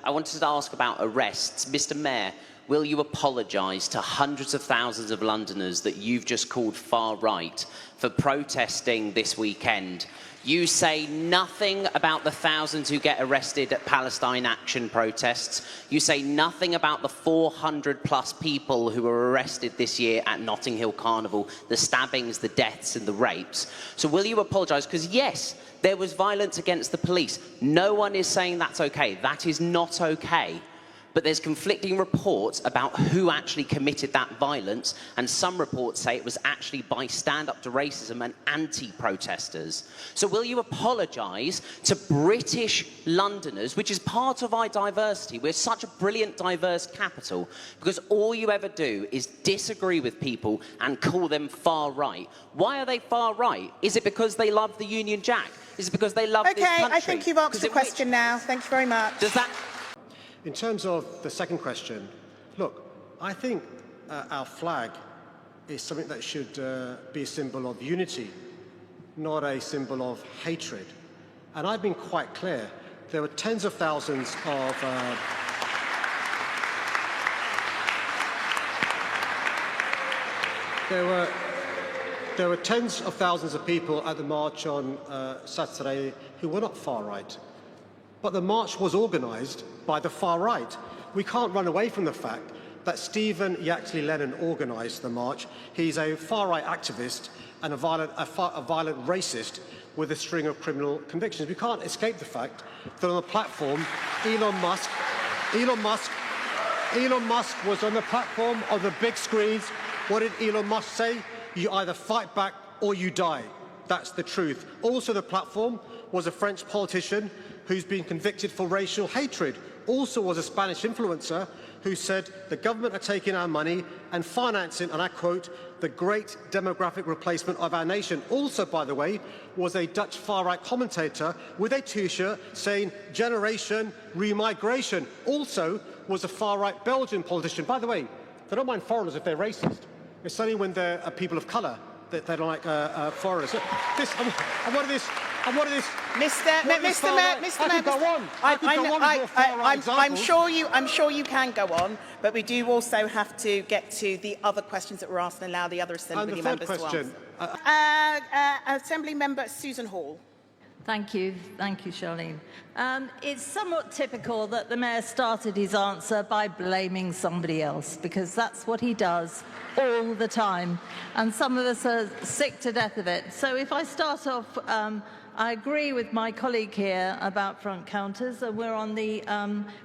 I wanted to ask about arrests. Mr. Mayor, will you apologise to hundreds of thousands of Londoners that you've just called far right for protesting this weekend? You say nothing about the thousands who get arrested at Palestine Action protests. You say nothing about the 400+ people who were arrested this year at Notting Hill Carnival, the stabbings, the deaths and the rapes. So will you apologise? Because yes, there was violence against the police. No one is saying that's okay. That is not okay. But there's conflicting reports about who actually committed that violence, and some reports say it was actually by Stand Up to Racism and anti-protesters. So will you apologise to British Londoners, which is part of our diversity? We're such a brilliant, diverse capital, because all you ever do is disagree with people and call them far right. Why are they far right? Is it because they love the Union Jack? Is it because they love this country? Okay, I think you've answered the question now. Thank you very much. Does that... In terms of the second question, look, I think our flag is something that should be a symbol of unity, not a symbol of hatred. And I've been quite clear. There were tens of thousands of there were tens of thousands of people at the march on Saturday who were not far right. But the march was organised by the far right. We can't run away from the fact that Stephen Yaxley Lennon organised the march. He's a far-right activist and a violent racist with a string of criminal convictions. We can't escape the fact that on the platform, Elon Musk was on the platform of the big screens. What did Elon Musk say? You either fight back or you die. That's the truth. Also, the platform was a French politician who's been convicted for racial hatred. Also was a Spanish influencer who said the government are taking our money and financing, and I quote, the great demographic replacement of our nation. Also, by the way, was a Dutch far-right commentator with a T-shirt saying generation remigration. Also was a far-right Belgian politician. By the way, they don't mind foreigners if they're racist. It's only when they're people of colour that they don't like foreigners. So this, and what is this? Mr. Mayor, I'm sure you can go on, but we do also have to get to the other questions that were asked and allow the other Assembly members to answer. Assembly Member Susan Hall. Thank you, Charlene. It's somewhat typical that the Mayor started his answer by blaming somebody else, because that's what he does all the time, and some of us are sick to death of it. So if I start off, I agree with my colleague here about front counters. We're on the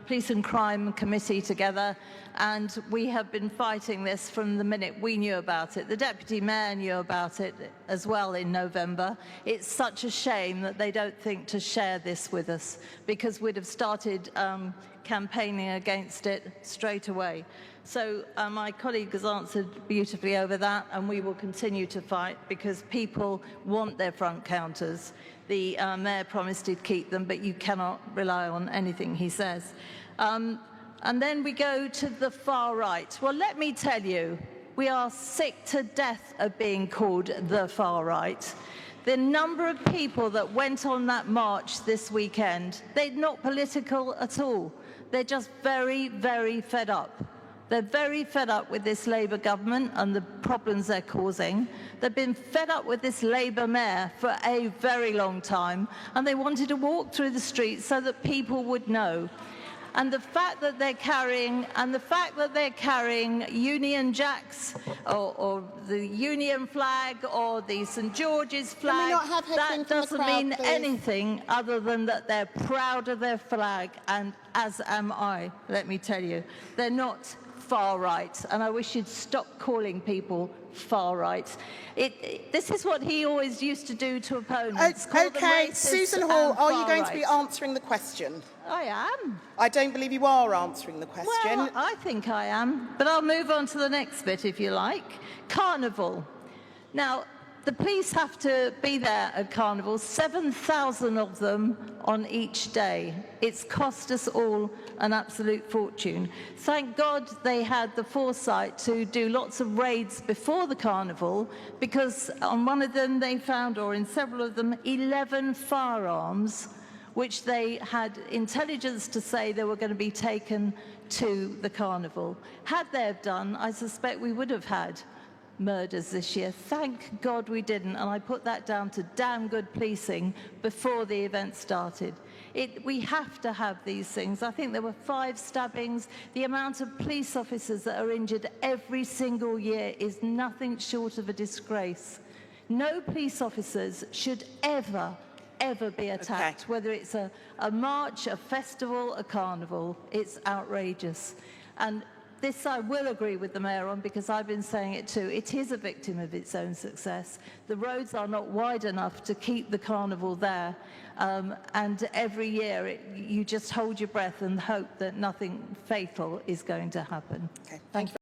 Police and Crime Committee together, and we have been fighting this from the minute we knew about it. The Deputy Mayor knew about it as well in November. It's such a shame that they don't think to share this with us, because we'd have started campaigning against it straight away. So my colleague has answered beautifully over that, and we will continue to fight because people want their front counters. The Mayor promised he'd keep them, but you cannot rely on anything he says. And then we go to the far right. Well, let me tell you, we are sick to death of being called the far right. The number of people that went on that march this weekend, they're not political at all. They're just very, very fed up. They're very fed up with this Labour government and the problems they're causing. They've been fed up with this Labour mayor for a very long time, and they wanted to walk through the streets so that people would know. And the fact that they're carrying, Union Jacks or the Union flag or the St George's flag, that doesn't mean anything other than that they're proud of their flag, and as am I, let me tell you. They're not far right, and I wish you'd stop calling people far right. This is what he always used to do to opponents. Okay, Susan Hall, are you going to be answering the question? I am. I don't believe you are answering the question. Well, I think I am, but I'll move on to the next bit if you like. Carnival. Now, the police have to be there at Carnival, 7,000 of them on each day. It's cost us all an absolute fortune. Thank God they had the foresight to do lots of raids before the Carnival, because on one of them they found, or in several of them, 11 firearms which they had intelligence to say they were going to be taken to the Carnival. Had they have done, I suspect we would have had murders this year. Thank God we didn't, and I put that down to damn good policing before the event started. We have to have these things. I think there were 5 stabbings. The amount of police officers that are injured every single year is nothing short of a disgrace. No police officers should ever be attacked, whether it's a march, a festival, a carnival. It's outrageous. And this I will agree with the Mayor on, because I've been saying it too. It is a victim of its own success. The roads are not wide enough to keep the carnival there. And every year you just hold your breath and hope that nothing fatal is going to happen. Okay. Thank you.